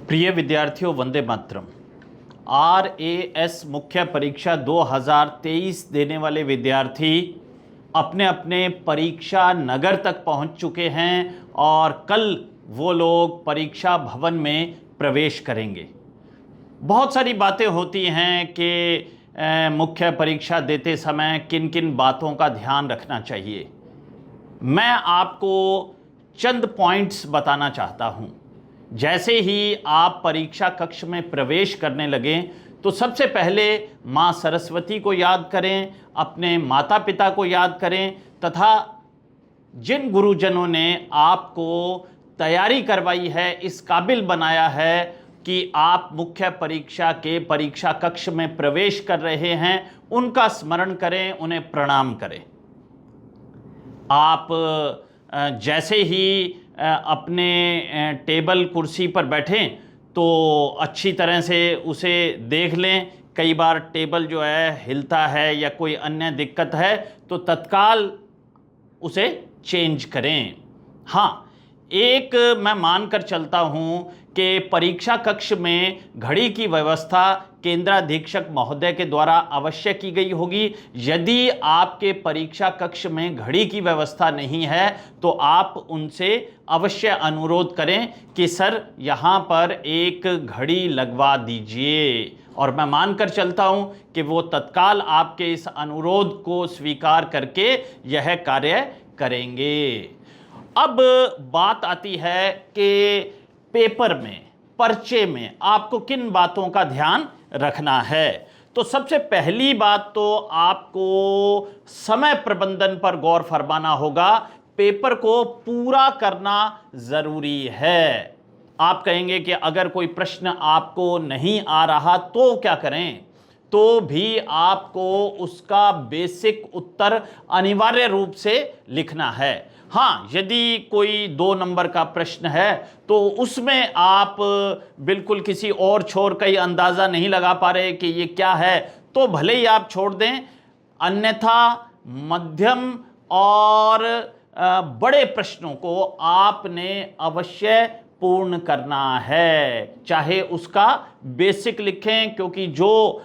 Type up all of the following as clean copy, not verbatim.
प्रिय विद्यार्थियों, वंदे मातरम। RAS मुख्य परीक्षा 2023 देने वाले विद्यार्थी अपने अपने परीक्षा नगर तक पहुंच चुके हैं और कल वो लोग परीक्षा भवन में प्रवेश करेंगे। बहुत सारी बातें होती हैं कि मुख्य परीक्षा देते समय किन किन बातों का ध्यान रखना चाहिए। मैं आपको चंद पॉइंट्स बताना चाहता हूँ। जैसे ही आप परीक्षा कक्ष में प्रवेश करने लगें तो सबसे पहले माँ सरस्वती को याद करें, अपने माता पिता को याद करें तथा जिन गुरुजनों ने आपको तैयारी करवाई है, इस काबिल बनाया है कि आप मुख्य परीक्षा के परीक्षा कक्ष में प्रवेश कर रहे हैं, उनका स्मरण करें, उन्हें प्रणाम करें। आप जैसे ही अपने टेबल कुर्सी पर बैठें तो अच्छी तरह से उसे देख लें। कई बार टेबल जो है हिलता है या कोई अन्य दिक्कत है तो तत्काल उसे चेंज करें। हाँ, एक मैं मानकर चलता हूँ कि परीक्षा कक्ष में घड़ी की व्यवस्था केंद्राधीक्षक महोदय के द्वारा अवश्य की गई होगी। यदि आपके परीक्षा कक्ष में घड़ी की व्यवस्था नहीं है तो आप उनसे अवश्य अनुरोध करें कि सर यहाँ पर एक घड़ी लगवा दीजिए, और मैं मानकर चलता हूँ कि वो तत्काल आपके इस अनुरोध को स्वीकार करके यह कार्य करेंगे। अब बात आती है कि पेपर में, पर्चे में आपको किन बातों का ध्यान रखना है। तो सबसे पहली बात तो आपको समय प्रबंधन पर गौर फरमाना होगा। पेपर को पूरा करना जरूरी है। आप कहेंगे कि अगर कोई प्रश्न आपको नहीं आ रहा तो क्या करें, तो भी आपको उसका बेसिक उत्तर अनिवार्य रूप से लिखना है। हाँ, यदि कोई 2 नंबर का प्रश्न है तो उसमें आप बिल्कुल किसी और छोर का ही अंदाज़ा नहीं लगा पा रहे कि ये क्या है, तो भले ही आप छोड़ दें। अन्यथा मध्यम और बड़े प्रश्नों को आपने अवश्य पूर्ण करना है, चाहे उसका बेसिक लिखें, क्योंकि जो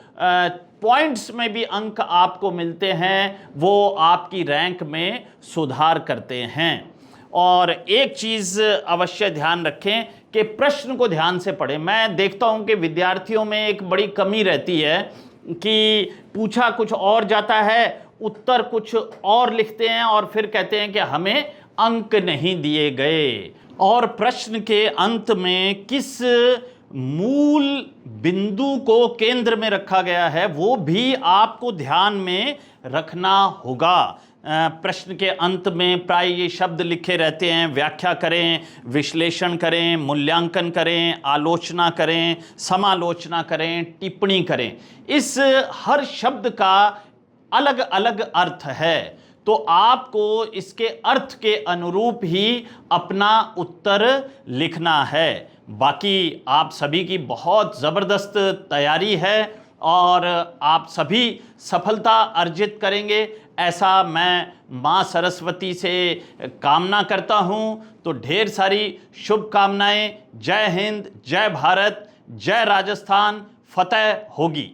पॉइंट्स में भी अंक आपको मिलते हैं वो आपकी रैंक में सुधार करते हैं। और एक चीज़ अवश्य ध्यान रखें कि प्रश्न को ध्यान से पढ़ें। मैं देखता हूं कि विद्यार्थियों में एक बड़ी कमी रहती है कि पूछा कुछ और जाता है, उत्तर कुछ और लिखते हैं और फिर कहते हैं कि हमें अंक नहीं दिए गए। और प्रश्न के अंत में किस मूल बिंदु को केंद्र में रखा गया है वो भी आपको ध्यान में रखना होगा। प्रश्न के अंत में प्राय ये शब्द लिखे रहते हैं: व्याख्या करें, विश्लेषण करें, मूल्यांकन करें, आलोचना करें, समालोचना करें, टिप्पणी करें। इस हर शब्द का अलग अलग अर्थ है, तो आपको इसके अर्थ के अनुरूप ही अपना उत्तर लिखना है। बाकी आप सभी की बहुत ज़बरदस्त तैयारी है और आप सभी सफलता अर्जित करेंगे, ऐसा मैं माँ सरस्वती से कामना करता हूँ। तो ढेर सारी शुभकामनाएं। जय हिंद, जय भारत, जय राजस्थान, फतेह होगी।